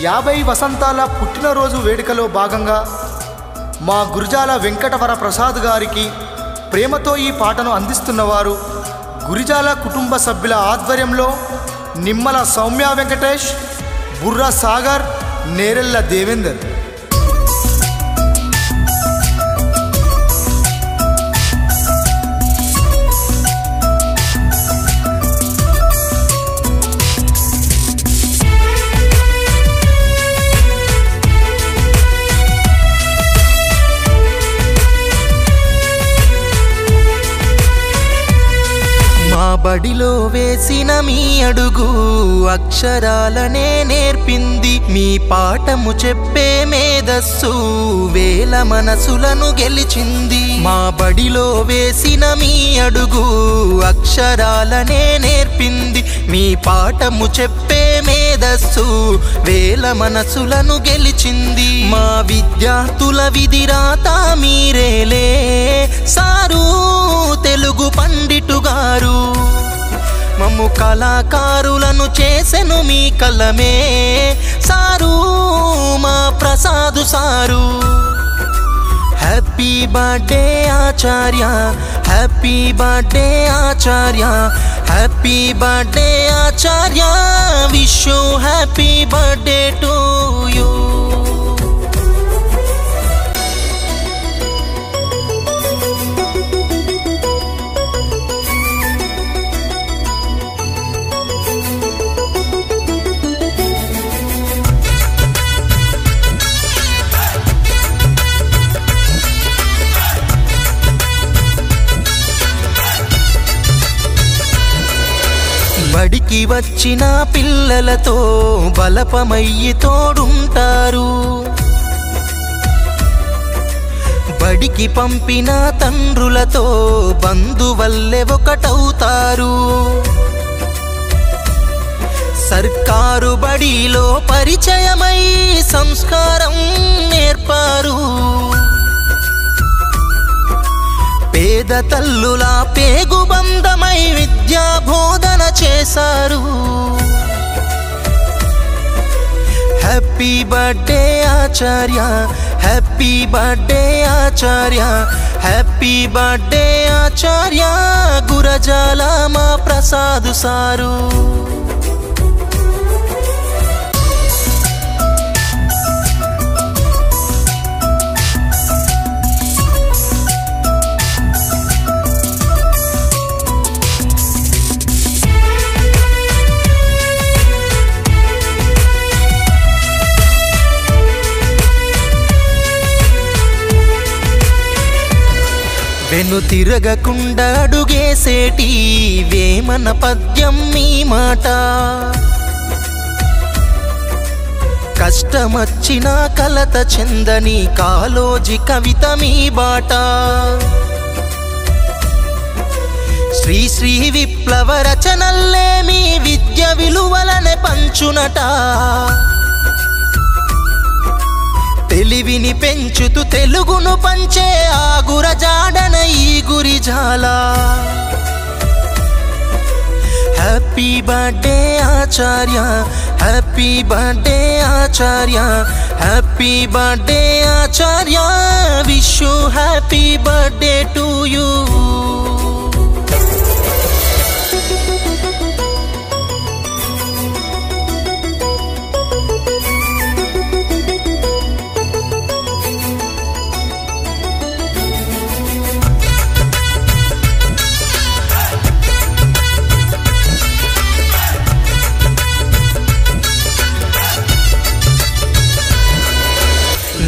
50 వసంతాల పుట్టినరోజు వేడుకలో భాగంగా మా గురిజాల వెంకటవర ప్రసాద్ గారికి ప్రేమతో ఈ పాటను అందిస్తున్నవారు గురిజాల కుటుంబ సభ్యుల ఆధ్వర్యంలో నిమ్మల సౌమ్య వెంకటేష్, బుర్రా సాగర్, నేరెళ్ళ దేవేందర్. బడిలో వేసిన మీ అడుగు అక్షరాలనే నేర్పింది. మీ పాఠము చెప్పే మేధస్సు వేల మనసులను గెలిచింది. మా బడిలో వేసిన మీ అడుగు అక్షరాలనే నేర్పింది. మీ పాఠము చెప్పే మేధస్సు వేల మనసులను గెలిచింది. మా విద్యార్థుల విధిరాత మీరేలే సారు తెలుగు పండిటు గారు. మమ్ము కళాకారులను చేసెను మీ కలమే సారు మా Prasad sir. Happy birthday Acharya, happy birthday Acharya, happy birthday Acharya, wish you happy birthday to you. బడికి వచ్చిన పిల్లలతో బలపమయ్యి తోడుంటారు. బడికి పంపిన తండ్రులతో బంధువల్లే ఒకటవుతారు. సర్కారు బడిలో పరిచయమై సంస్కారం నేర్పారు. పేద తల్లుల పేగుబంధమై విద్యా బోధన చేశారు. హ్యాపీ బర్త్డే ఆచార్య, హ్యాపీ బర్త్డే ఆచార్య, హ్యాపీ బర్త్డే ఆచార్య, గురజాల మా ప్రసాదు సారు. వెను తిరగకుండా అడుగేసేటి వేమన పద్యం మీ మాట. కష్టమచ్చిన కలత చెందని కాలోజి కవిత మీ బాట. శ్రీ శ్రీ విప్లవ రచనల్లే మీ విద్య విలువలనే పంచునట. తెలివిని పెంచుతూ తెలుగును పంచే ఆ గురజాడన ఈ Gurazala. Happy birthday Acharya, happy birthday Acharya, happy birthday Acharya, wish you happy birthday to you.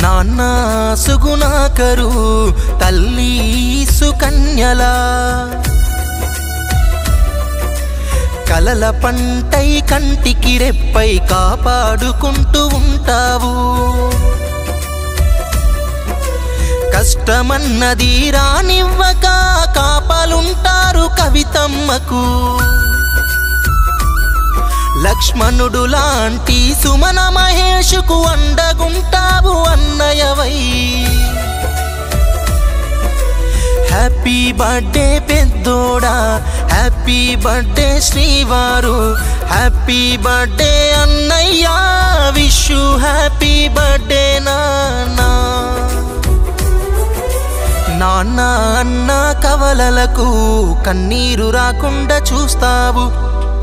నాన్న సుగుణాకరు, తల్లి సుకన్యలా, కలల పంటై కంటికి రెప్పై కాపాడుకుంటూ ఉంటావు. కష్టమన్నది రానివ్వక కాపాలుంటారు కవితమ్మకు. లక్ష్మణుడు లాంటి సుమన మహేషుకు అండగుంటావు అన్నయ్యవై. హ్యాపీ బర్త్డే పెద్దోడా, హ్యాపీ బర్త్డే శ్రీవారు, హ్యాపీ బర్త్డే అన్నయ్య, విష్ యూ అన్న కవలలకు కన్నీరు రాకుండా చూస్తావు.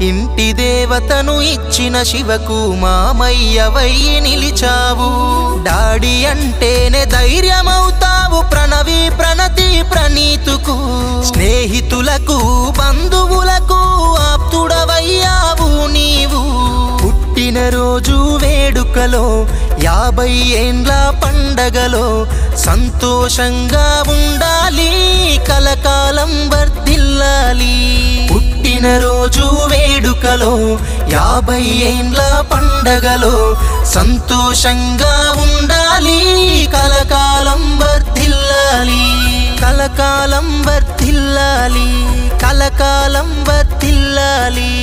ఇంటి దేవతను ఇచ్చిన శివకు మామయ్యవై నిలిచావు. డాడీ అంటేనే ధైర్యమవుతావు ప్రణవి ప్రణతి ప్రణీతుకు. స్నేహితులకు బంధువులకు ఆప్తుడవయ్యావు నీవు. పుట్టినరోజు వేడుకలో 50 ఏండ్ల పండగలో సంతోషంగా ఉండాలి, కలకాలం వర్ధిల్లాలి. పుట్టినరోజు వేడుకలో 50 ఏండ్ల పండగలో సంతోషంగా ఉండాలి, కలకాలం వర్ధిల్లాలి, కలకాలం వర్ధిల్లాలి, కలకాలం వర్ధిల్లాలి.